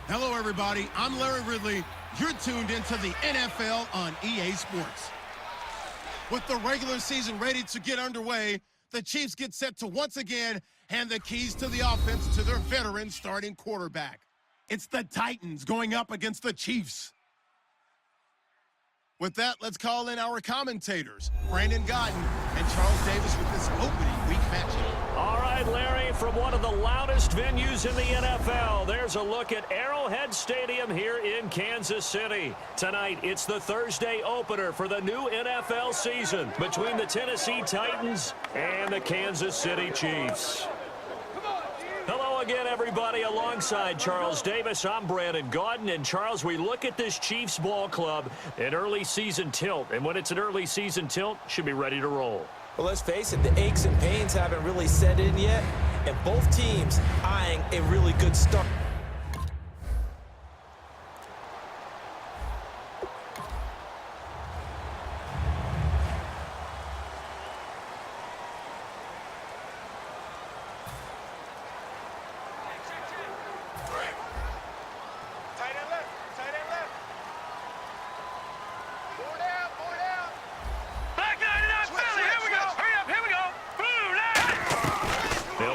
Hello, everybody. I'm Larry Ridley. You're tuned into the NFL on EA Sports. With the regular season ready to get underway, the Chiefs get set to once again hand the keys to the offense to their veteran starting quarterback. It's the Titans going up against the Chiefs. With that, let's call in our commentators, Brandon Godden and Charles Davis, with this opening week matchup. All right, Larry, from one of the loudest venues in the NFL, there's a look at Arrowhead Stadium here in Kansas City. Tonight, it's the Thursday opener for the new NFL season between the Tennessee Titans and the Kansas City Chiefs. Hello again, everybody. Alongside Charles Davis, I'm Brandon Godden. And, Charles, we look at this Chiefs ball club, an early season tilt. And when it's an early season tilt, should be ready to roll. Well, let's face it, the aches and pains haven't really set in yet, and both teams eyeing a really good start.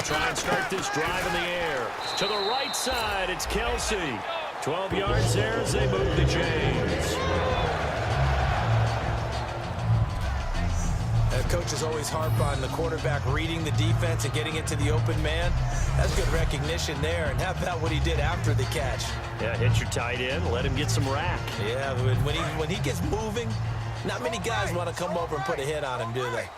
Try and start this drive in the air. To the right side, it's Kelsey. 12 yards there as they move the chains. Coach is always harp on the quarterback reading the defense and getting it to the open man. That's good recognition there. And how about what he did after the catch? Yeah, hit your tight end, let him get some rack. Yeah, when he gets moving, not many guys want to come over and put a hit on him, do they?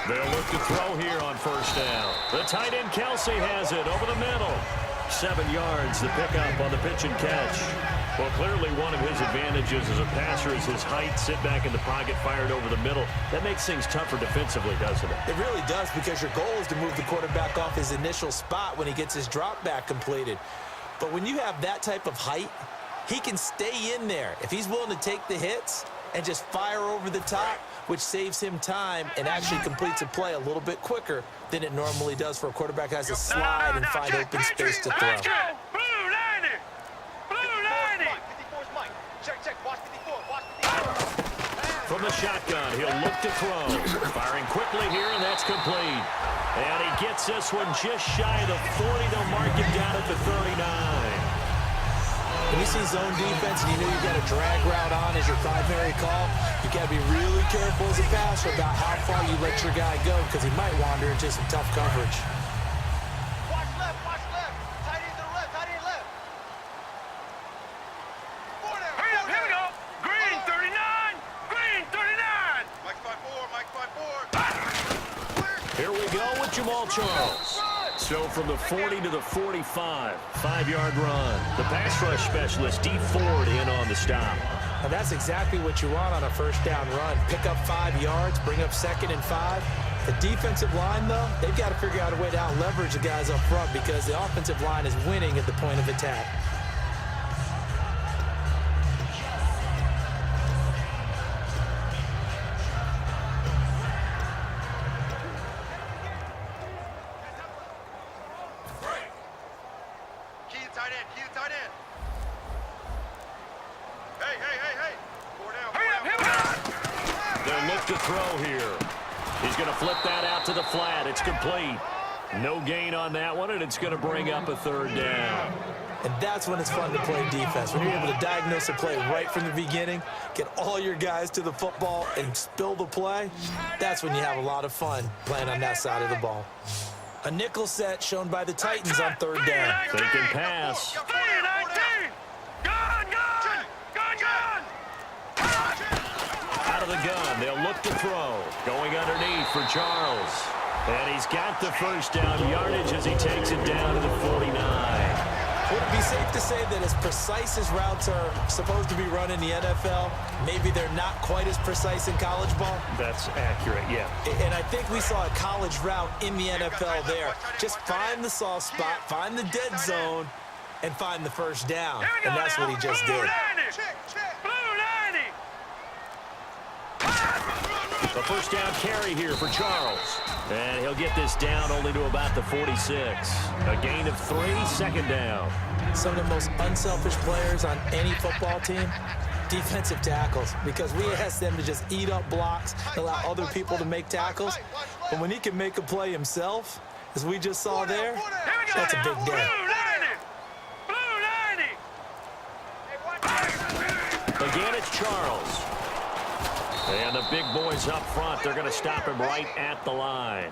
They'll look to throw here on first down. The tight end Kelsey has it over the middle. 7 yards, the pickup on the pitch and catch. Well, clearly one of his advantages as a passer is his height. Sit back in the pocket, fired over the middle. That makes things tougher defensively, doesn't it? It really does, because your goal is to move the quarterback off his initial spot when he gets his drop back completed. But when you have that type of height, he can stay in there. If he's willing to take the hits and just fire over the top, which saves him time and actually completes a play a little bit quicker than it normally does for a quarterback who has to slide and find open space to throw. From the shotgun, he'll look to throw. Firing quickly here, and that's complete. And he gets this one just shy of the 40. They'll mark him down at the 39. When you see zone defense and you know you've got a drag route on as your primary call, you got to be really careful as a passer about how far you let your guy go, because he might wander into some tough coverage. Watch left, tight end to the left, tight end left. Hurry up, here we go. Green 39, green 39. Mike 5-4, Mike 5-4. Here we go with Jamal Charles. So from the 40 to the 45, 5-yard run. The pass rush specialist, D Ford, in on the stop. And that's exactly what you want on a first down run. Pick up 5 yards, bring up 2nd and 5. The defensive line, though, they've got to figure out a way to out-leverage the guys up front, because the offensive line is winning at the point of attack. To throw here. He's going to flip that out to the flat. It's complete. No gain on that one, and it's going to bring up a 3rd down. And that's when it's fun to play defense. When you're able to diagnose a play right from the beginning, get all your guys to the football, and spill the play, that's when you have a lot of fun playing on that side of the ball. A nickel set shown by the Titans on 3rd down. Faking pass. Out of the gun, they'll look to throw. Going underneath for Charles. And he's got the first down yardage as he takes it down to the 49. Would it be safe to say that as precise as routes are supposed to be run in the NFL, maybe they're not quite as precise in college ball? That's accurate, yeah. And I think we saw a college route in the NFL there. Just find the soft spot, find the dead zone, and find the first down. And that's what he just did. A first down carry here for Charles. And he'll get this down only to about the 46. A gain of 3, second down. Some of the most unselfish players on any football team, defensive tackles, because we ask them to just eat up blocks, allow other people to make tackles. But when he can make a play himself, as we just saw there, that's a big day. Again, it's Charles. And the big boys up front, they're going to stop him right at the line.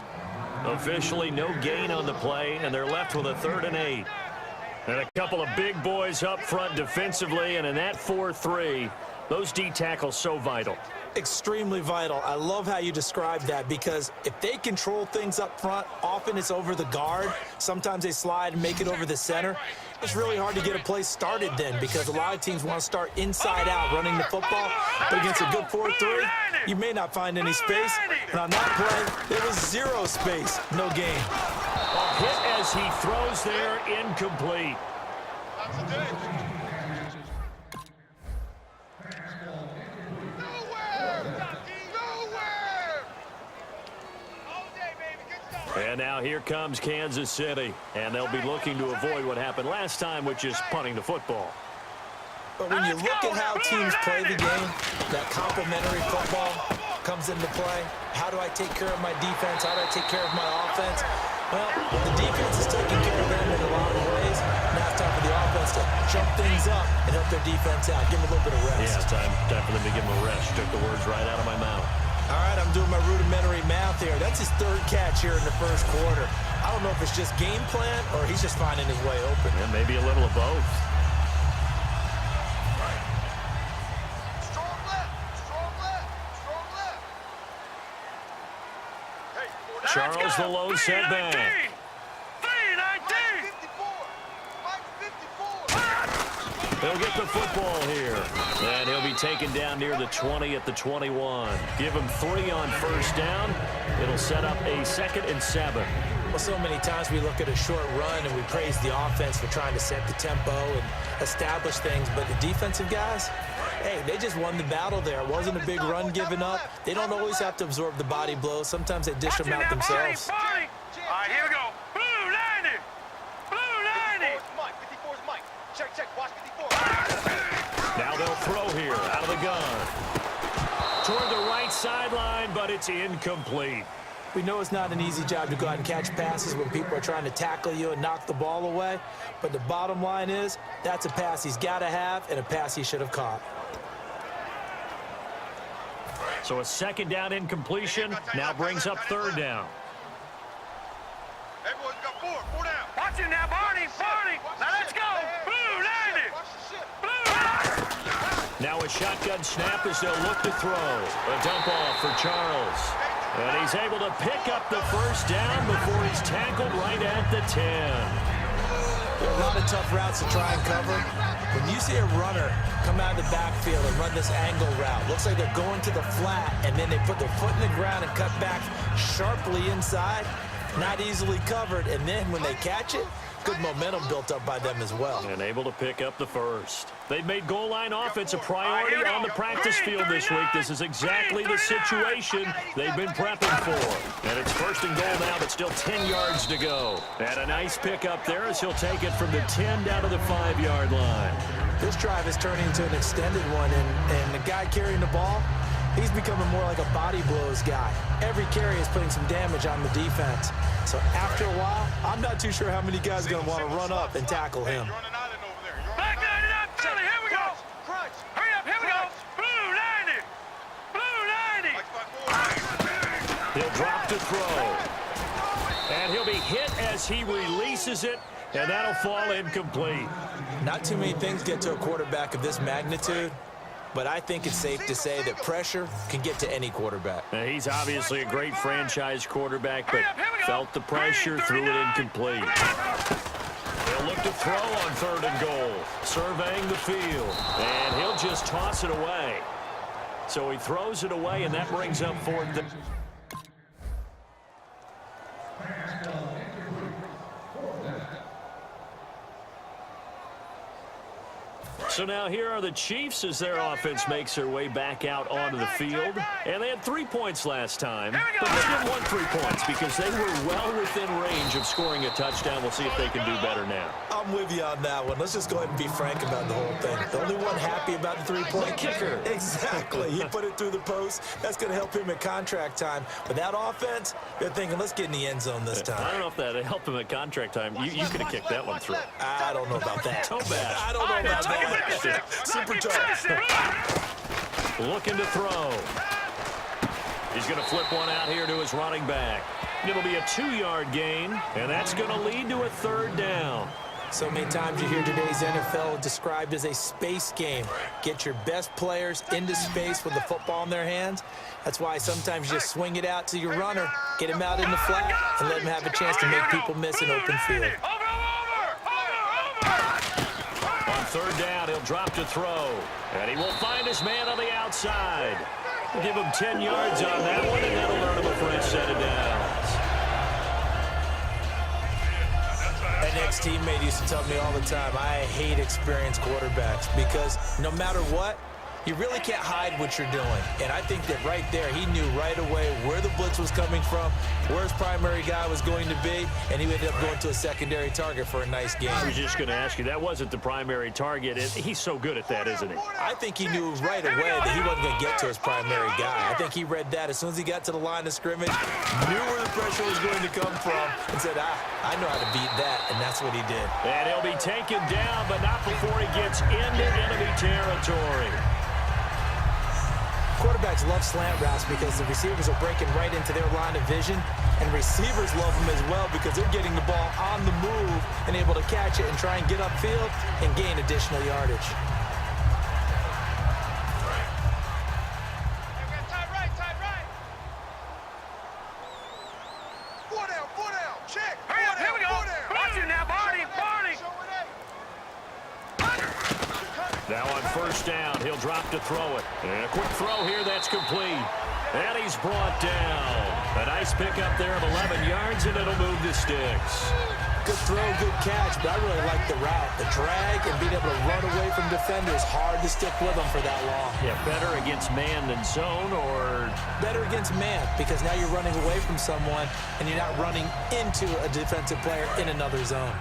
Officially, no gain on the play, and they're left with a 3rd and 8. And a couple of big boys up front defensively, and in that 4-3, those D tackles so vital. Extremely vital. I love how you described that, because if they control things up front, often it's over the guard. Sometimes they slide and make it over the center. It's really hard to get a play started then, because a lot of teams want to start inside out running the football. But against a good 4-3, you may not find any space. And on that play, there was 0 space, no gain. A hit as he throws there, incomplete. And now here comes Kansas City, and they'll be looking to avoid what happened last time, which is punting the football. But when you look at how teams play the game, that complementary football comes into play. How do I take care of my defense? How do I take care of my offense? Well, the defense is taking care of them in a lot of ways. Now it's time for the offense to jump things up and help their defense out. Give them a little bit of rest. Yeah, time for them to give them a rest. Took the words right out of my mouth. All right, I'm doing my rudimentary math here. That's his 3rd catch here in the 1st quarter. I don't know if it's just game plan or he's just finding his way open. Yeah, maybe a little of both. Strong left, strong left, strong left. Hey, Charles the lone setback. 319. He'll get the football here. And he'll be taken down near the 20 at the 21. Give him 3 on first down. It'll set up a 2nd and 7. Well, so many times we look at a short run and we praise the offense for trying to set the tempo and establish things. But the defensive guys, hey, they just won the battle there. It wasn't a big run given up. They don't always have to absorb the body blows. Sometimes they dish them out themselves. All right, here we go. Blue 90. Blue 90. 54's Mike. 54's Mike. Check, check. Watch 54. Now they'll throw here out of the gun. Toward the right sideline, but it's incomplete. We know it's not an easy job to go out and catch passes when people are trying to tackle you and knock the ball away. But the bottom line is, that's a pass he's got to have and a pass he should have caught. So a 2nd down incompletion now brings up 3rd down. Hey, boys, we got 4 down. Watch him now, Barney. Barney. Now let's go. Blue 90. Blue 90. Now a shotgun snap as they'll look to throw. A dump off for Charles. And he's able to pick up the first down before he's tackled right at the 10. There are a lot of tough routes to try and cover. When you see a runner come out of the backfield and run this angle route, looks like they're going to the flat, and then they put their foot in the ground and cut back sharply inside, not easily covered, and then when they catch it, good momentum built up by them as well. And able to pick up the first. They've made goal line offense a priority on the practice field this week. This is exactly the situation they've been prepping for. And it's 1st and goal now, but still 10 yards to go. And a nice pickup there as he'll take it from the 10 down to the 5-yard line. This drive is turning into an extended one, and the guy carrying the ball, he's becoming more like a body blows guy. Every carry is putting some damage on the defense. So after a while, I'm not too sure how many guys are going to want to run up and tackle him. Back 99, Philly, here we go. Crunch. Hurry up, here we go. Blue 90. Blue 90. He'll drop to throw. And he'll be hit as he releases it, and that'll fall incomplete. Not too many things get to a quarterback of this magnitude, but I think it's safe to say that pressure can get to any quarterback. Now, he's obviously a great franchise quarterback, but felt the pressure, threw it incomplete. They'll look to throw on 3rd and goal, surveying the field, and he'll just toss it away. So he throws it away, and that brings up 4th down. So now here are the Chiefs as their offense makes their way back out onto the field. And they had 3 points last time, but they didn't want 3 points because they were well within range of scoring a touchdown. We'll see if they can do better now. I'm with you on that one. Let's just go ahead and be frank about the whole thing. The only one happy about the three-point kicker. Exactly. He put it through the post. That's going to help him at contract time. But that offense, they're thinking, let's get in the end zone this time. I don't know if that helped him at contract time. You could have kicked that one through. I don't know about that. Toe bash. I don't know about that. Super tough. Looking to throw. He's going to flip one out here to his running back. It'll be a 2-yard gain, and that's going to lead to a 3rd down. So many times you hear today's NFL described as a space game. Get your best players into space with the football in their hands. That's why sometimes you just swing it out to your runner, get him out in the flat, and let him have a chance to make people miss an open field. On 3rd down, he'll drop to throw, and he will find his man on the outside. We'll give him 10 yards on that one, and that'll earn him a fresh set of downs. An ex-teammate used to tell me all the time, I hate experienced quarterbacks because no matter what, you really can't hide what you're doing. And I think that right there, he knew right away where the blitz was coming from, where his primary guy was going to be, and he ended up going to a secondary target for a nice game. I was just going to ask you, that wasn't the primary target. He's so good at that, isn't he? I think he knew right away that he wasn't going to get to his primary guy. I think he read that as soon as he got to the line of scrimmage, knew where the pressure was going to come from, and said, I know how to beat that, and that's what he did. And he'll be taken down, but not before he gets into enemy territory. Quarterbacks love slant routes because the receivers are breaking right into their line of vision, and receivers love them as well because they're getting the ball on the move and able to catch it and try and get upfield and gain additional yardage. Check. Hurry up, here we go. Watch it now, Barney. Now on 1st down, he'll drop to throw it. And a quick throw here that's complete. And he's brought down. A nice pickup there of 11 yards, and it'll move the sticks. Good throw, good catch, but I really like the route. The drag and being able to run away from defenders, hard to stick with them for that long. Yeah, better against man than zone, or? Better against man, because now you're running away from someone, and you're not running into a defensive player in another zone.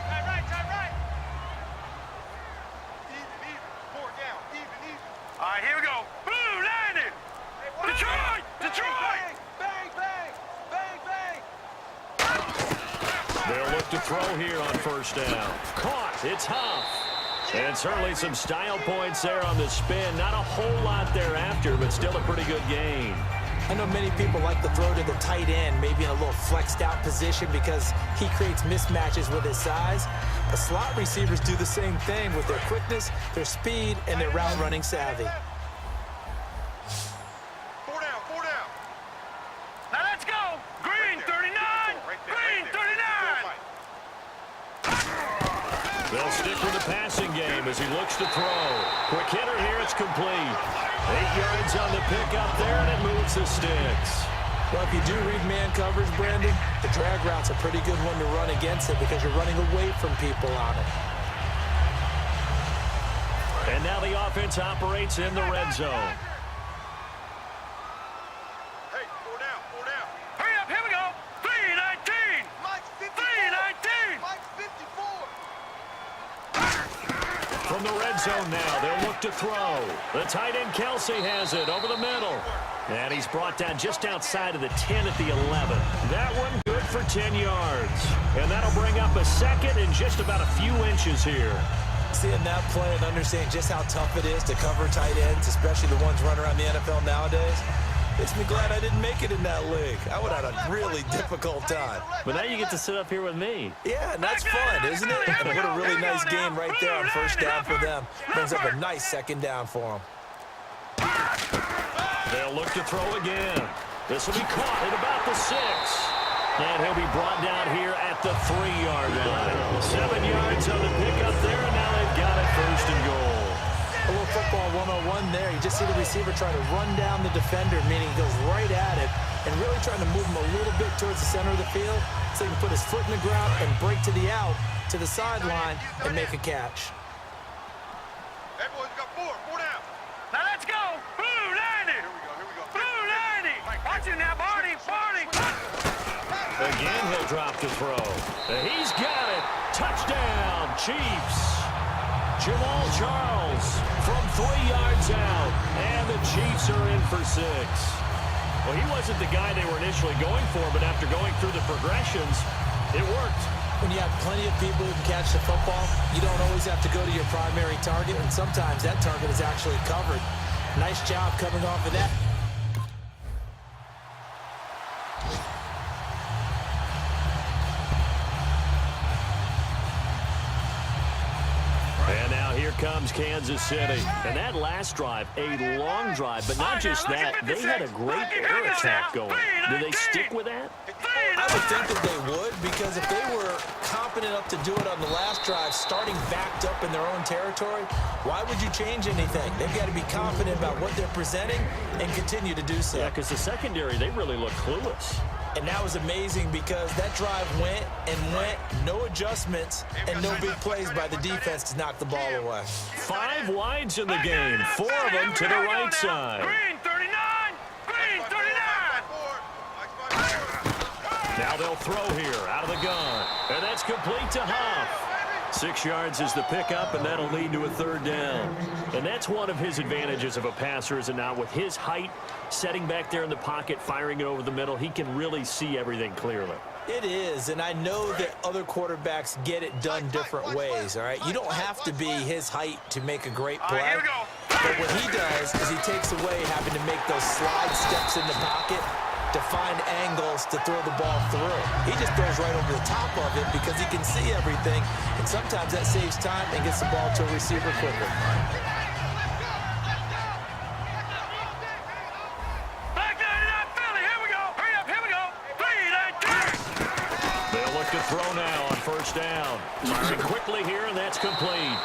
Time right. Even. 4 down. Even. All right, here we go. Blue landing. Detroit. They'll look to throw here on 1st down. Caught. It's Huff. And certainly some style points there on the spin. Not a whole lot thereafter, but still a pretty good gain. I know many people like to throw to the tight end, maybe in a little flexed out position because he creates mismatches with his size. But slot receivers do the same thing with their quickness, their speed, and their route running savvy. 4 down. Now let's go. Green 39. Green 39. They'll stick with the passing game as he looks to throw. Quick hitter here, it's complete. 8 yards on the pickup there, and it moves the sticks. Well, if you do read man coverage, Brandon, the drag route's a pretty good one to run against it because you're running away from people on it. And now the offense operates in the red zone. Hey, 4 down. Hurry up, here we go. 319. Mike's 54. 319. Mike's 54. From the red zone now, they'll look to throw. The tight end Kelsey has it over the middle. And he's brought down just outside of the 10 at the 11. That one good for 10 yards. And that'll bring up a 2nd and just about a few inches here. Seeing that play and understanding just how tough it is to cover tight ends, especially the ones running around the NFL nowadays, makes me glad I didn't make it in that league. I would have had a really difficult time. But now you get to sit up here with me. Yeah, and that's fun, isn't it? And what a really nice game right there on 1st down for them. Brings up a nice 2nd down for them. They'll look to throw again. This will be caught at about the 6. And he'll be brought down here at the 3-yard line. 7 yards on the pickup there, and now they've got it 1st and goal. A little football 101 there. You just see the receiver try to run down the defender, meaning he goes right at it, and really trying to move him a little bit towards the center of the field so he can put his foot in the ground and break to the out, to the sideline, and make a catch. Again, he'll drop to throw. He's got it. Touchdown, Chiefs. Jamal Charles from 3 yards out. And the Chiefs are in for 6. Well, he wasn't the guy they were initially going for, but after going through the progressions, it worked. When you have plenty of people who can catch the football, you don't always have to go to your primary target, and sometimes that target is actually covered. Nice job coming off of that. And now here comes Kansas City. And that last drive, a long drive, but not just that, they had a great air attack going. Do they stick with that? I would think that they would, because if they were confident enough to do it on the last drive, starting backed up in their own territory, why would you change anything? They've got to be confident about what they're presenting and continue to do so. Yeah, because the secondary, they really look clueless. And that was amazing because that drive went and went, no adjustments, and no big plays by the defense to knock the ball away. 5 wides in the game, 4 of them to the right side. Green 39, green 39. Now they'll throw here out of the gun, and that's complete to Huff. 6 yards is the pickup, and that'll lead to a 3rd down. And that's one of his advantages of a passer, is it not? With his height, setting back there in the pocket, firing it over the middle, he can really see everything clearly. It is, and I know that other quarterbacks get it done different ways, all right? You don't have to be his height to make a great play. Here we go. But what he does is he takes away having to make those slide steps in the pocket to find angles to throw the ball through. He just throws right over the top of it because he can see everything, and sometimes that saves time and gets the ball to a receiver quicker. Back 99 Philly, here we go. Hurry up, here we go. 3, 19. They'll look to throw now on 1st down. Firing quickly here, and that's complete.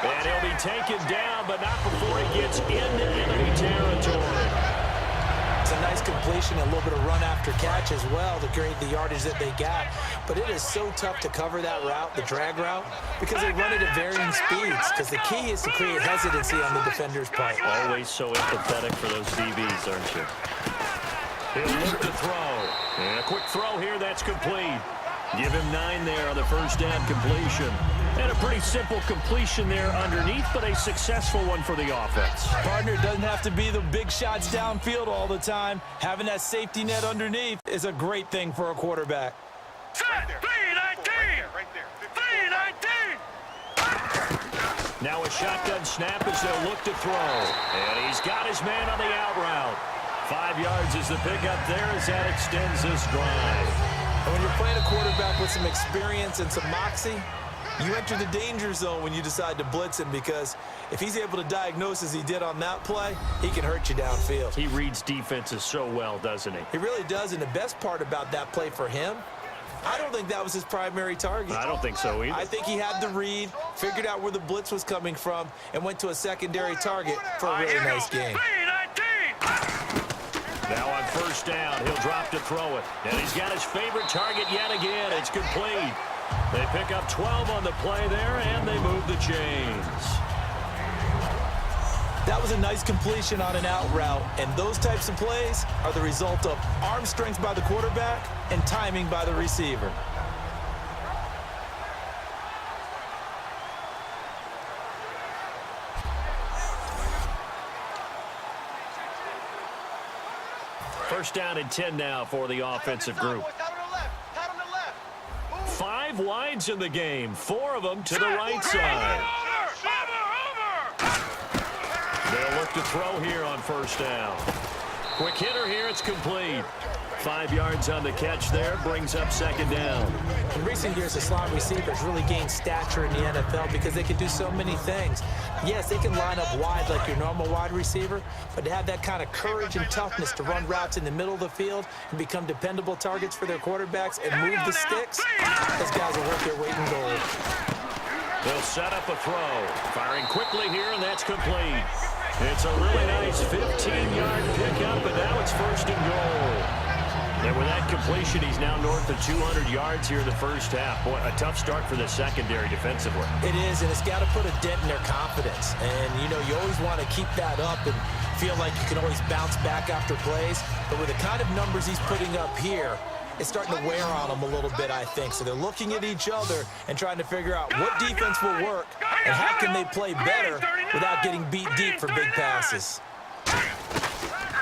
And he'll be taken down, but not before he gets into enemy territory. It's a nice completion, a little bit of run after catch as well to create the yardage that they got. But it is so tough to cover that route, the drag route, because they run it at varying speeds. Because the key is to create hesitancy on the defender's part. Always so empathetic for those DBs, aren't you? He'll look to throw. And a quick throw here, that's complete. Give him 9 there on the 1st down completion. And a pretty simple completion there underneath, but a successful one for the offense. Partner, doesn't have to be the big shots downfield all the time. Having that safety net underneath is a great thing for a quarterback. Set, 3-19. Right there. 3-19. Now a shotgun snap as they'll look to throw. And he's got his man on the out route. 5 yards is the pickup there as that extends this drive. And when you're playing a quarterback with some experience and some moxie, you enter the danger zone when you decide to blitz him, because if he's able to diagnose as he did on that play, he can hurt you downfield. He reads defenses so well, doesn't he? He really does, and the best part about that play for him, I don't think that was his primary target. I don't think so either. I think he had the read, figured out where the blitz was coming from, and went to a secondary target for a really nice game. 3-19. Now on 1st down, he'll drop to throw it. And he's got his favorite target yet again. It's complete. They pick up 12 on the play there, and they move the chains. That was a nice completion on an out route, and those types of plays are the result of arm strength by the quarterback and timing by the receiver. First down and 10 now for the offensive group. 5 wides in the game, 4 of them to the right side. They'll look to throw here on 1st down. Quick hitter here, it's complete. 5 yards on the catch there, brings up 2nd down. In recent years, the slot receivers really gained stature in the NFL because they can do so many things. Yes, they can line up wide like your normal wide receiver, but to have that kind of courage and toughness to run routes in the middle of the field and become dependable targets for their quarterbacks and move the sticks, those guys will worth their weight in gold. They'll set up a throw. Firing quickly here, and that's complete. It's a really nice 15-yard pickup, and now it's 1st and goal. And with that completion, he's now north of 200 yards here in the 1st half. Boy, a tough start for the secondary defensively. It is, and it's got to put a dent in their confidence. And, you know, you always want to keep that up and feel like you can always bounce back after plays. But with the kind of numbers he's putting up here, is starting to wear on them a little bit, I think. So they're looking at each other and trying to figure out what defense will work and how can they play better without getting beat deep for big passes.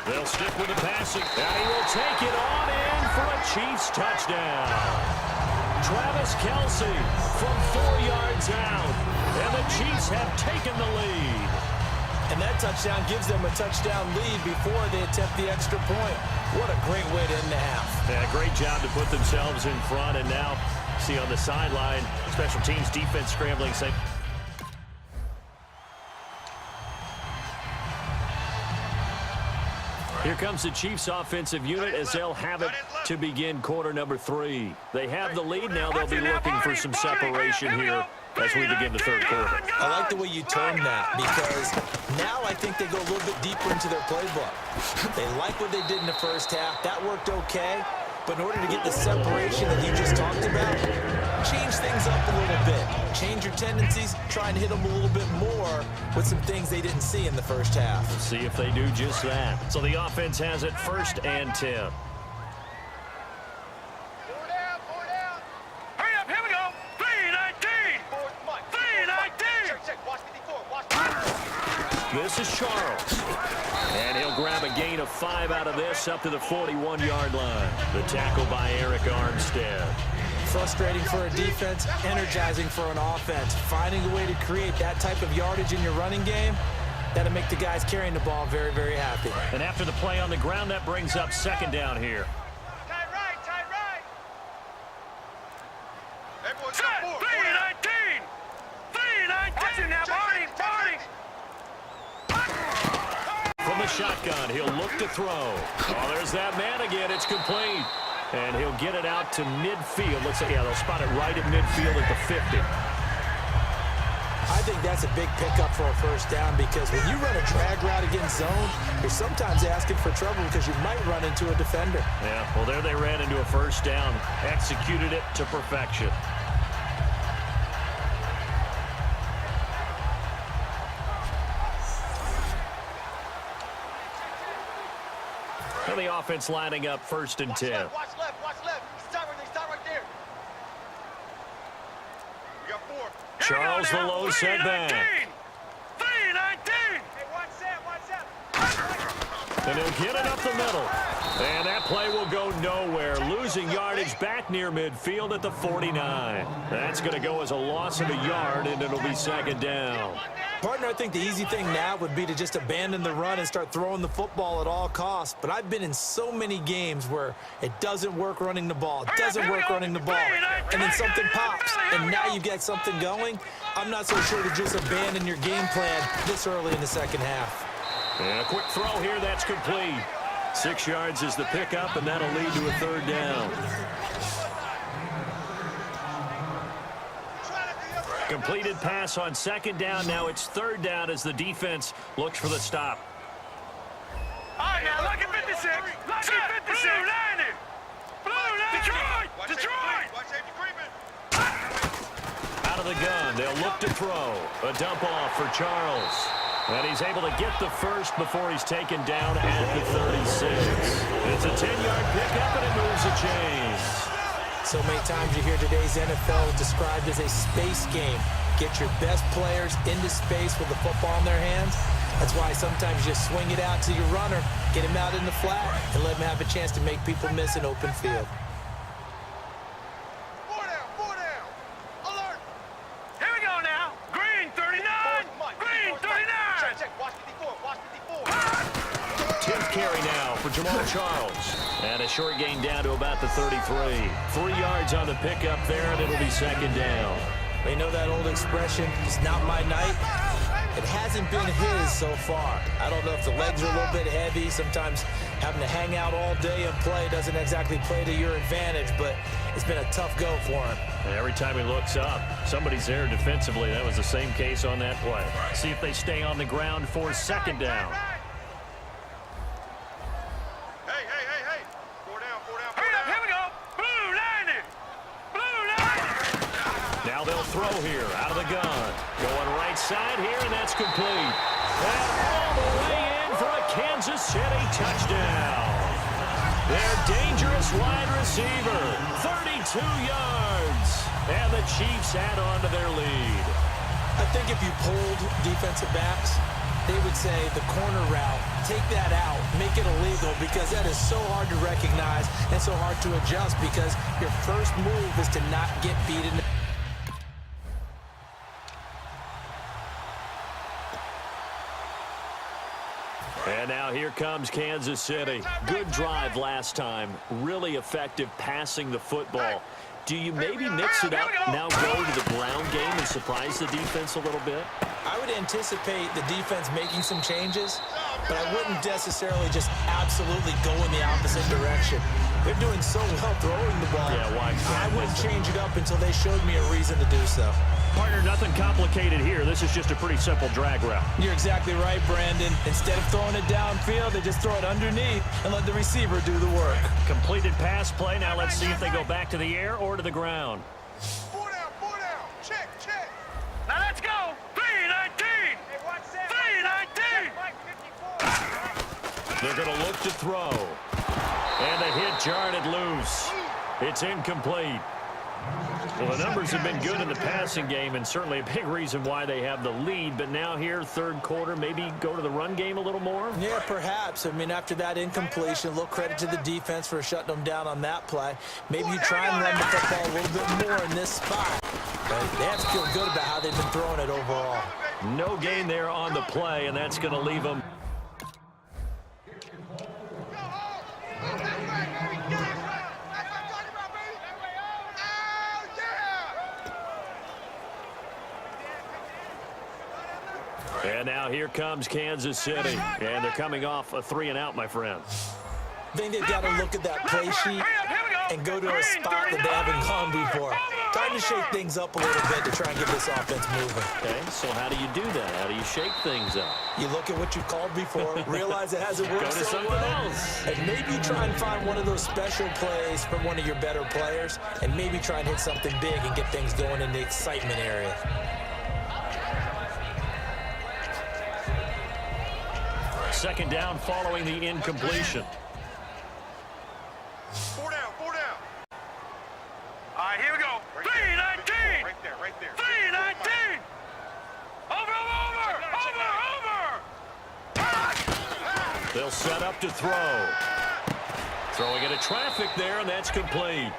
They'll stick with the passing, and he will take it on in for a Chiefs touchdown. Travis Kelce from 4 yards out, and the Chiefs have taken the lead. And that touchdown gives them a touchdown lead before they attempt the extra point. What a great way to end the half. Yeah, great job to put themselves in front, and now see on the sideline, special teams defense scrambling. Here comes the Chiefs offensive unit as they'll have it to begin quarter number 3. They have the lead now. They'll be looking for some separation here as we begin the third quarter. I like the way you term that because now I think they go a little bit deeper into their playbook. They like what they did in the first half. That worked okay. But in order to get the separation that you just talked about, change things up a little bit. Change your tendencies, try and hit them a little bit more with some things they didn't see in the first half. We'll see if they do just that. So the offense has it 1st and 10. Hurry up, here we go. 3-19. 3-19. Check, watch 54, watch 54. This is Charles. And he'll grab a gain of 5 out of this up to the 41-yard line. The tackle by Eric Armstead. Frustrating for a defense, energizing for an offense. Finding a way to create that type of yardage in your running game, that'll make the guys carrying the ball very, very happy. And after the play on the ground, that brings up 2nd down here. Tight right, tight right. Everyone, 3-19. 3-19. Watch it now, Barney. From the shotgun, he'll look to throw. Oh, there's that man again. It's complete. And he'll get it out to midfield. Looks like, yeah, they'll spot it right at midfield at the 50. I think that's a big pickup for a first down because when you run a drag route against zone, you're sometimes asking for trouble because you might run into a defender. Yeah, well, there they ran into a first down. Executed it to perfection. And the offense lining up 1st and 10. Watch left. Stop right there. We got 4. Charles the low setback. 3-19. Hey, watch that. And he'll get it up the middle. And that play will go nowhere. Losing yardage back near midfield at the 49. That's going to go as a loss of a yard, and it'll be 2nd down. Partner, I think the easy thing now would be to just abandon the run and start throwing the football at all costs. But I've been in so many games where it doesn't work running the ball. It doesn't work running the ball. And then something pops, and now you get something going. I'm not so sure to just abandon your game plan this early in the second half. And a quick throw here, that's complete. 6 yards is the pickup, and that'll lead to a 3rd down. Completed pass on 2nd down. Now it's 3rd down as the defense looks for the stop. All right, now look at 56. Look at 56. Blue 90. Detroit. Watch safety creeping. Out of the gun, they'll look to throw. A dump off for Charles. And he's able to get the first before he's taken down at the 36. It's a 10-yard pickup, and it moves the chains. So many times you hear today's NFL described as a space game. Get your best players into space with the football in their hands. That's why sometimes you just swing it out to your runner, get him out in the flat, and let him have a chance to make people miss an open field. 4 down. Alert. Here we go now. Green 39. Green 39. Check. Watch 54. 10th carry now for Jamal Charles. And a short gain down to about the 33. 3 yards on the pickup there, and it'll be 2nd down. You know that old expression, it's not my night? It hasn't been his so far. I don't know if the legs are a little bit heavy. Sometimes having to hang out all day and play doesn't exactly play to your advantage, but it's been a tough go for him. And every time he looks up, somebody's there defensively. That was the same case on that play. See if they stay on the ground for 2nd down. Hey. 4 down. Hurry up, here we go. Blue 90. Now they'll throw here out of the gun. Going right side here, and that's complete. And all the way in for a Kansas City touchdown. Their dangerous wide receiver, 32 yards. And the Chiefs add on to their lead. I think if you polled defensive backs, they would say the corner route, take that out, make it illegal, because that is so hard to recognize and so hard to adjust, because your first move is to not get beat in the... And now here comes Kansas City. Good drive last time. Really effective passing the football. Do you maybe mix it up, now go to the ground game and surprise the defense a little bit? I would anticipate the defense making some changes, but I wouldn't necessarily just absolutely go in the opposite direction. They're doing so well throwing the ball. Yeah, why? I wouldn't change it up until they showed me a reason to do so. Partner, nothing complicated here. This is just a pretty simple drag route. You're exactly right, Brandon. Instead of throwing it downfield, they just throw it underneath and let the receiver do the work. Completed pass play. Now let's see if they go back to the air or to the ground. 4 down, 4 down. Check, check. Now let's go. 3-19. 3-19. They're going to look to throw. And the hit jarred it loose. It's incomplete. Well, the numbers have been good in the passing game, and certainly a big reason why they have the lead. But now here, third quarter, maybe go to the run game a little more? Yeah, perhaps. I mean, after that incompletion, a little credit to the defense for shutting them down on that play. Maybe you try and run the football a little bit more in this spot. But they have to feel good about how they've been throwing it overall. No gain there on the play, and that's going to leave them. And now here comes Kansas City. And they're coming off a 3-and-out, my friend. I think they've got to look at that play sheet and go to a spot that they haven't gone before. Time to shake things up a little bit to try and get this offense moving. Okay, so how do you do that? How do you shake things up? You look at what you called before, realize it hasn't worked Go to so something well, else. and maybe try and find one of those special plays from one of your better players, and maybe try and hit something big and get things going in the excitement area. Second down following the incompletion. 4 down, 4 down. All right, here we go. 3-19. Right there, right there. 3-19. Over. They'll set up to throw. Throwing into traffic there, and that's complete.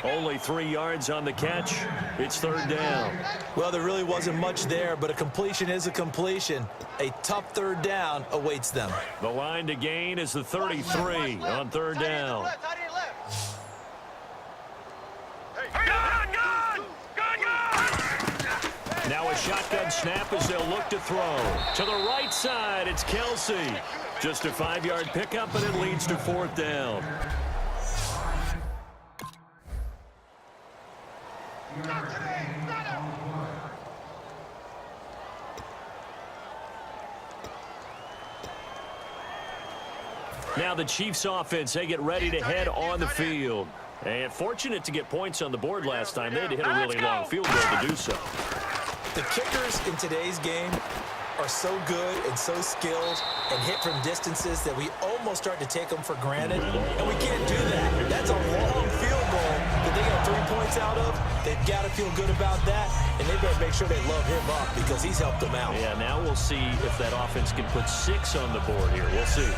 Only 3 yards on the catch. It's third down. Well, there really wasn't much there, but a completion is a completion. A tough third down awaits them. The line to gain is the 33 on third down. Now a shotgun snap as they'll look to throw. To the right side, it's Kelsey. Just a 5-yard pickup, and it leads to fourth down. Now the Chiefs offense, they get ready to head on the field. And fortunate to get points on the board last time. They had to hit a really long field goal to do so. The kickers in today's game are so good and so skilled and hit from distances that we almost start to take them for granted, and we can't do that. That's a long field goal that they got 3 points out of. They've got to feel good about that, and they better make sure they love him up because he's helped them out. Yeah, now we'll see if that offense can put 6 on the board here. We'll see.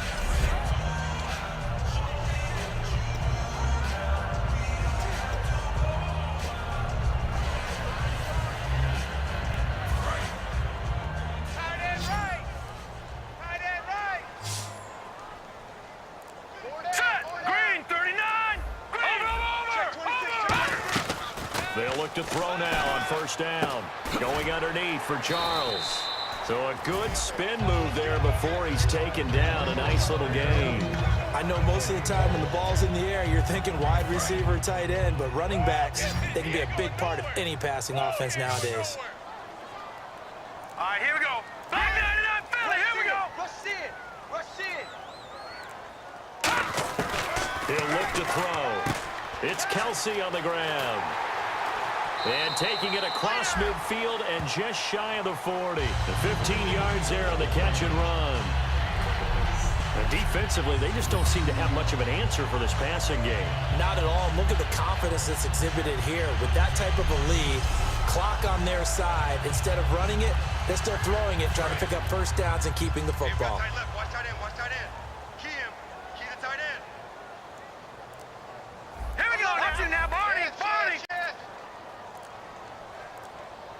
To throw now on first down. Going underneath for Charles. So a good spin move there before he's taken down. A nice little gain. I know most of the time when the ball's in the air, you're thinking wide receiver, tight end, but running backs, they can be a big part of any passing offense nowadays. All right, here we go. 599 Philly, here we go. Rush in. He'll look to throw. It's Kelsey on the ground. And taking it across midfield and just shy of the 40. The 15 yards there on the catch and run. But defensively, they just don't seem to have much of an answer for this passing game. Not at all. Look at the confidence that's exhibited here. With that type of a lead, clock on their side, instead of running it, they start throwing it, trying to pick up first downs and keeping the football. Tight left. Watch tight end. Watch tight end. Key him. Key the tight end. Here we go. Watch it now, Barney. Barney.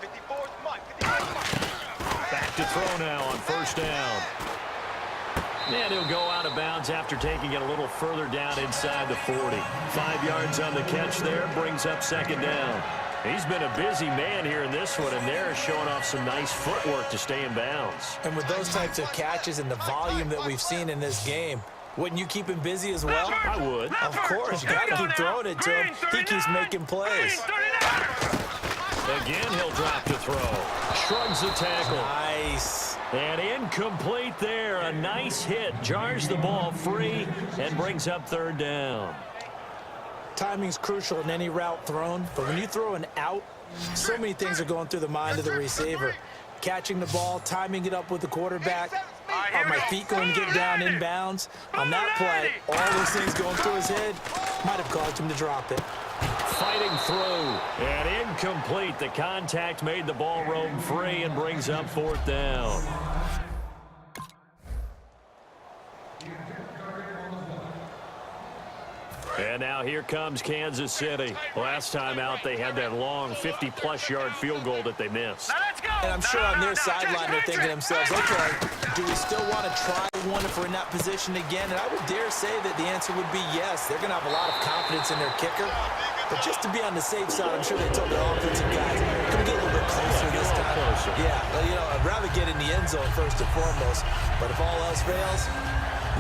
54's Mike. 54's Mike. Back to throw now on first down. And he'll go out of bounds after taking it a little further down inside the 40. 5 yards on the catch there, brings up second down. He's been a busy man here in this one, and they're showing off some nice footwork to stay in bounds. And with those types of catches and the volume that we've seen in this game, wouldn't you keep him busy as well? I would. Of course, you got to keep throwing it to him. He keeps making plays. Again, he'll drop to throw. Shrugs the tackle. Nice. And incomplete there. A nice hit. Jars the ball free and brings up third down. Timing's crucial in any route thrown, but when you throw an out, so many things are going through the mind of the receiver. Catching the ball, timing it up with the quarterback. Are my feet going to get down inbounds? On that play, all those things going through his head might have caused him to drop it. Fighting through and incomplete. The contact made the ball roam free and brings up fourth down. And now here comes Kansas City. Last time out, they had that long 50-plus yard field goal that they missed. And I'm sure on their sideline they're thinking to themselves, okay, do we still want to try one if we're in that position again? And I would dare say that the answer would be yes. They're going to have a lot of confidence in their kicker. But just to be on the safe side, I'm sure they told their offensive guys, can we get a little bit closer this time? Yeah, well, you know, I'd rather get in the end zone first and foremost. But if all else fails,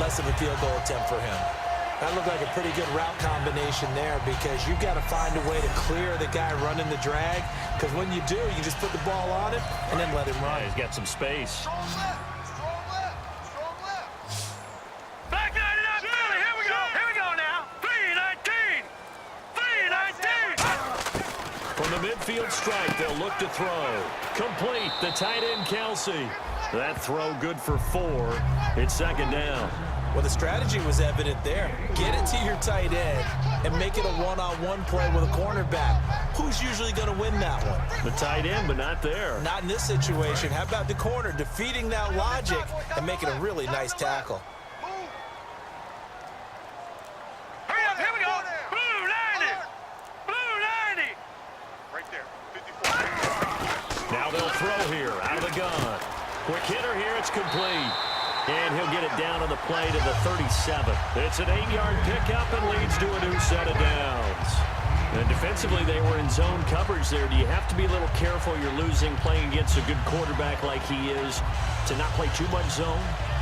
less of a field goal attempt for him. That looked like a pretty good route combination there because you've got to find a way to clear the guy running the drag, because when you do, you just put the ball on him and then let him run. Yeah, he's got some space. Strong left. Strong left. Strong left. Back 9 it up. Here we go. Here we go now. 3-19. 3-19. From the midfield stripe, they'll look to throw. Complete. The tight end, Kelsey. That throw good for 4. It's second down. Well, the strategy was evident there. Get it to your tight end and make it a one-on-one play with a cornerback. Who's usually going to win that one? The tight end, but not there. Not in this situation. How about the corner defeating that logic and making a really nice tackle? Hurry up. Here we go. Blue 90. Blue 90. Right there. 54. Now they'll throw here out of the gun. Quick hitter here. It's complete. And he'll get it down on the play to the 37. It's an 8-yard pickup and leads to a new set of downs. And defensively, they were in zone coverage there. Do you have to be a little careful? You're losing playing against a good quarterback like he is to not play too much zone?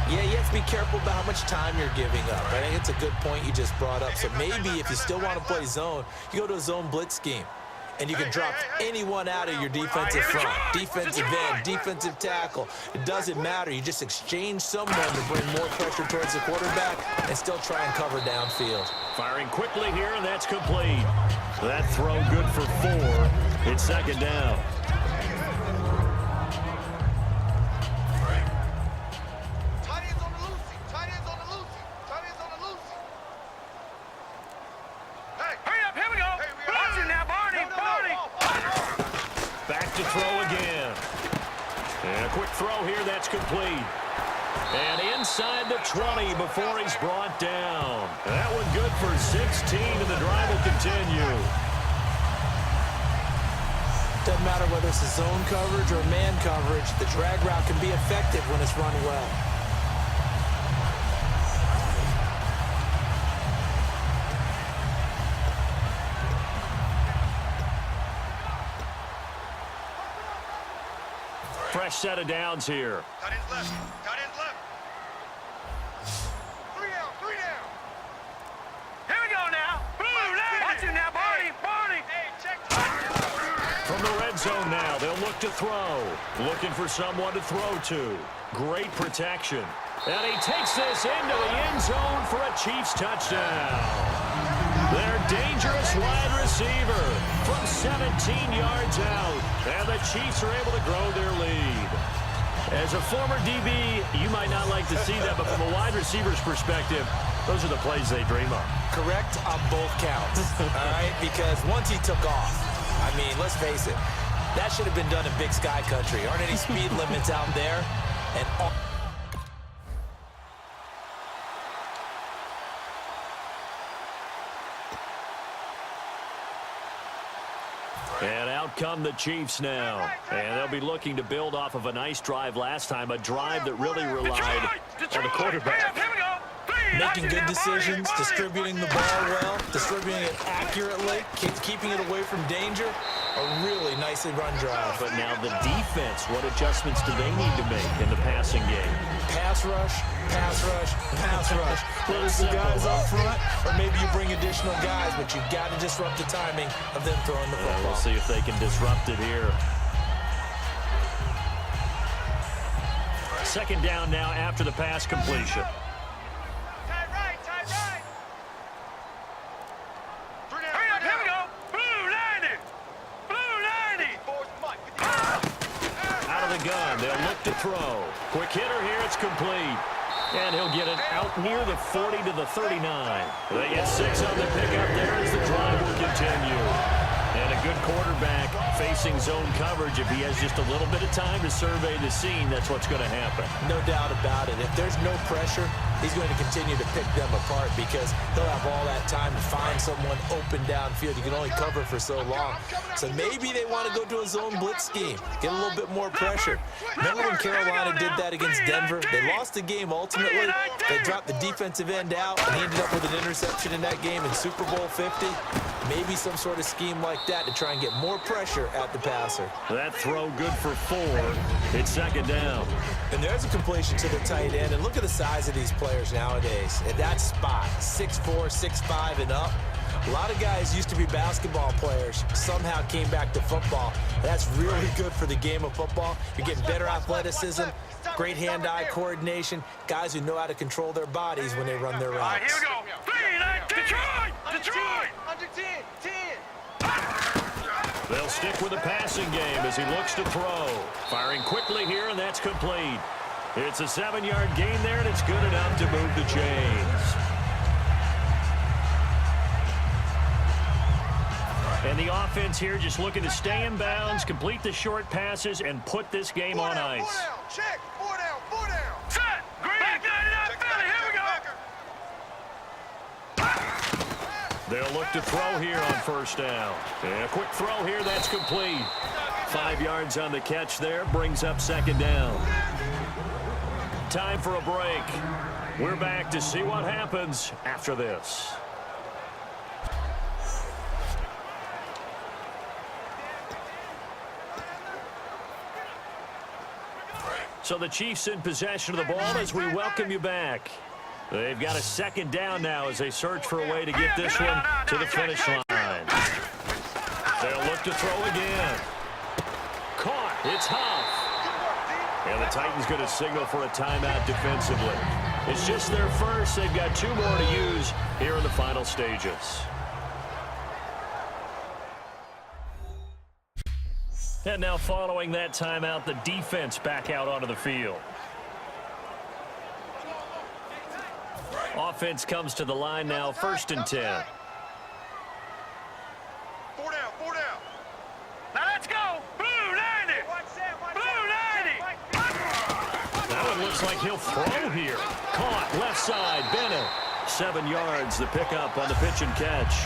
Yeah, you have to be careful about how much time you're giving up. I think it's a good point you just brought up. So maybe if you still want to play zone, you go to a zone blitz scheme. And you can drop anyone out of your defensive front, defensive end, defensive tackle. It doesn't matter. You just exchange someone to bring more pressure towards the quarterback and still try and cover downfield. Firing quickly here, and that's complete. That throw good for 4. It's second down. Tight ends on the loosey. Tight ends on the loosey. Tight ends on the loosey. Hey, hurry up. Here we go. Watch it now, Barney. Barney. Back to throw again. And a quick throw here, that's complete. And inside the 20 before he's brought down. That one good for 16, and the drive will continue. Doesn't matter whether it's a zone coverage or man coverage, the drag route can be effective when it's run well. Fresh set of downs here. Tight ends left. Tight ends left. 3 down. 3 down. Here we go now. Blue 90. Watch it now, Barney. Barney. Hey, check. From the red zone now, they'll look to throw. Looking for someone to throw to. Great protection. And he takes this into the end zone for a Chiefs touchdown. Their dangerous wide receiver from 17 yards out. And the Chiefs are able to grow their lead. As a former DB, you might not like to see that, but from a wide receiver's perspective, those are the plays they dream of. Correct on both counts, all right? Because once he took off, I mean, let's face it, that should have been done in Big Sky Country. Aren't any speed limits out there? And out come the Chiefs now. And they'll be looking to build off of a nice drive last time, a drive that really relied on the quarterback. Making good decisions, distributing the ball well, distributing it accurately, keeping it away from danger. A really nicely run drive. But now the defense, what adjustments do they need to make in the passing game? Pass rush, pass rush, pass rush. Whether it's the guys up front, or maybe you bring additional guys, but you've got to disrupt the timing of them throwing the football. We'll see if they can disrupt it here. Second down now after the pass completion. Gun. They'll look to throw. Quick hitter here. It's complete. And he'll get it out near the 40 to the 39. They get 6 on the pickup there as the drive will continue. And a good quarterback facing zone coverage. If he has just a little bit of time to survey the scene, that's what's going to happen. No doubt about it. If there's no pressure, he's going to continue to pick them apart because he'll have all that time to find someone open downfield. You can only cover for so long. So maybe they want to go to a zone blitz scheme, get a little bit more pressure. Remember when Carolina did that against Denver? They lost the game ultimately. They dropped the defensive end out, and he ended up with an interception in that game in Super Bowl 50. Maybe some sort of scheme like that to try and get more pressure at the passer. That throw good for 4. It's second down. And there's a completion to the tight end. And look at the size of these players nowadays. At that spot, 6'4", 6'5", and up. A lot of guys used to be basketball players, somehow came back to football. That's really good for the game of football. You're getting better athleticism, great hand-eye coordination, guys who know how to control their bodies when they run their routes. All right, here we go. Detroit! Detroit! Under 10, 10. They'll stick with the passing game as he looks to throw. Firing quickly here, and that's complete. It's a 7-yard gain there, and it's good enough to move the chains. And the offense here just looking to stay in bounds, complete the short passes, and put this game on ice. 4 down, check. 4 down, 4 down. Set. Green. Back it up, Philly. Here we go. They'll look to throw here on first down. And a quick throw here, that's complete. 5 yards on the catch there, brings up second down. Time for a break. We're back to see what happens after this. So the Chiefs in possession of the ball as we welcome you back. They've got a second down now as they search for a way to get this one to the finish line. They'll look to throw again. Caught. It's Huff. And the Titans going to signal for a timeout defensively. It's just their first. They've got 2 more to use here in the final stages. And now following that timeout, the defense back out onto the field. Offense comes to the line now, 1st and 10. 4 down, 4 down. Now let's go. Blue 90. Blue 90. That one looks like he'll throw here. Caught left side, Bennett. 7 yards, the pickup on the pitch and catch.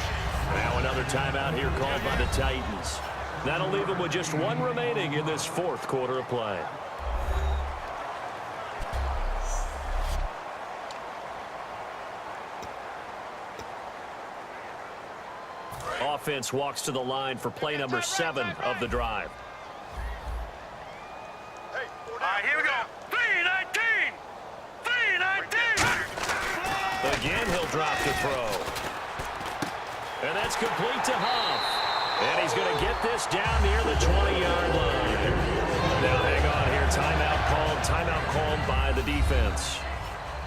Now another timeout here called by the Titans. That'll leave them with just 1 remaining in this 4th quarter of play. Offense walks to the line for play number 7 of the drive. All right, here we go. 319. 319. Again, he'll drop the throw. And that's complete to Huff. And he's going to get this down near the 20-yard line. Now hang on here. Timeout called by the defense.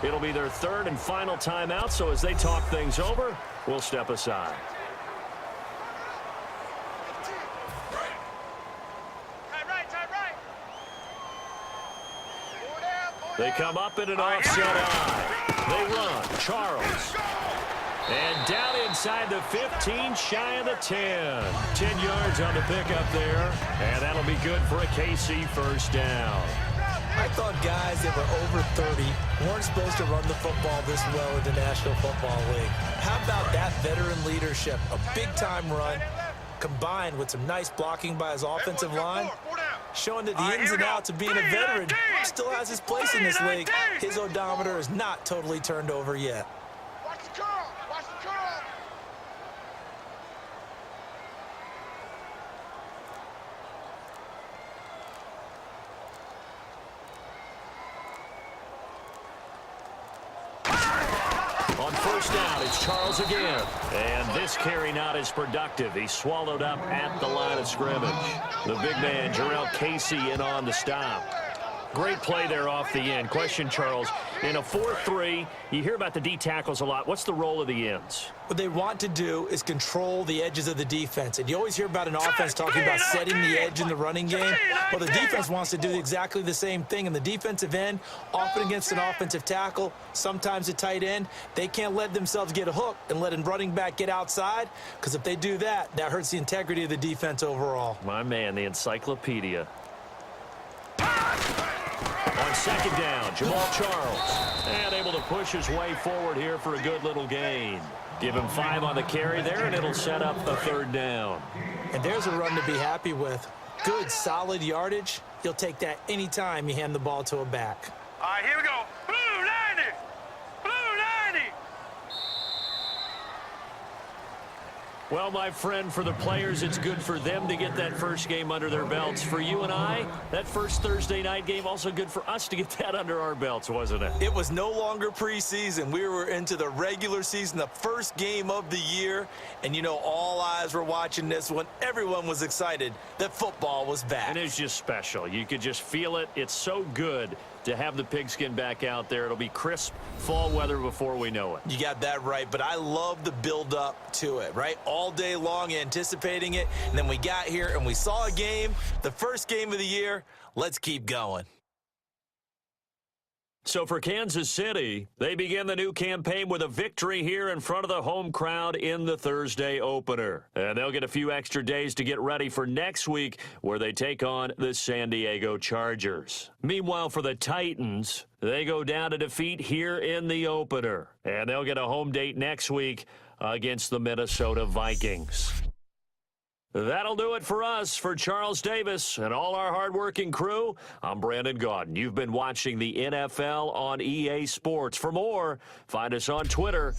It'll be their 3rd and final timeout, so as they talk things over, we'll step aside. Time right. They come up in an offset eye. They run. Charles. And down inside the 15, shy of the 10. 10 yards on the pickup there. And that'll be good for a KC first down. I thought guys that were over 30 weren't supposed to run the football this well in the National Football League. How about that veteran leadership? A big-time run combined with some nice blocking by his offensive line, showing that the ins and outs of being a veteran still has his place in this league. His odometer is not totally turned over yet. Watch the curl. Watch the curl. On first down, it's Charles again. And this carry not as productive. He's swallowed up at the line of scrimmage. The big man, Jarrell Casey, in on the stop. Great play there off the end. Question, Charles, in a 4-3, you hear about the D tackles a lot. What's the role of the ends? What they want to do is control the edges of the defense. And you always hear about an offense talking about setting the edge in the running game. Well, the defense wants to do exactly the same thing. And the defensive end, often against an offensive tackle, sometimes a tight end, they can't let themselves get a hook and let a running back get outside, because if they do that, that hurts the integrity of the defense overall. My man, the encyclopedia. On second down, Jamal Charles. And able to push his way forward here for a good little gain. Give him 5 on the carry there, and it'll set up a third down. And there's a run to be happy with. Good, solid yardage. You'll take that anytime you hand the ball to a back. All right, here we go. Blue 90. Blue 90. Well, my friend, for the players, it's good for them to get that first game under their belts. For you and I, that first Thursday night game, also good for us to get that under our belts, wasn't it? It was no longer preseason. We were into the regular season, the first game of the year. And, you know, all eyes were watching this one. Everyone was excited that football was back. And it's just special. You could just feel it. It's so good to have the pigskin back out there. It'll be crisp fall weather before we know it. You got that right, but I love the build-up to it, right? All day long anticipating it, and then we got here and we saw a game, the first game of the year. Let's keep going. So for Kansas City, they begin the new campaign with a victory here in front of the home crowd in the Thursday opener. And they'll get a few extra days to get ready for next week, where they take on the San Diego Chargers. Meanwhile, for the Titans, they go down to defeat here in the opener. And they'll get a home date next week against the Minnesota Vikings. That'll do it for us. For Charles Davis and all our hardworking crew, I'm Brandon Gaudin. You've been watching the NFL on EA Sports. For more, find us on Twitter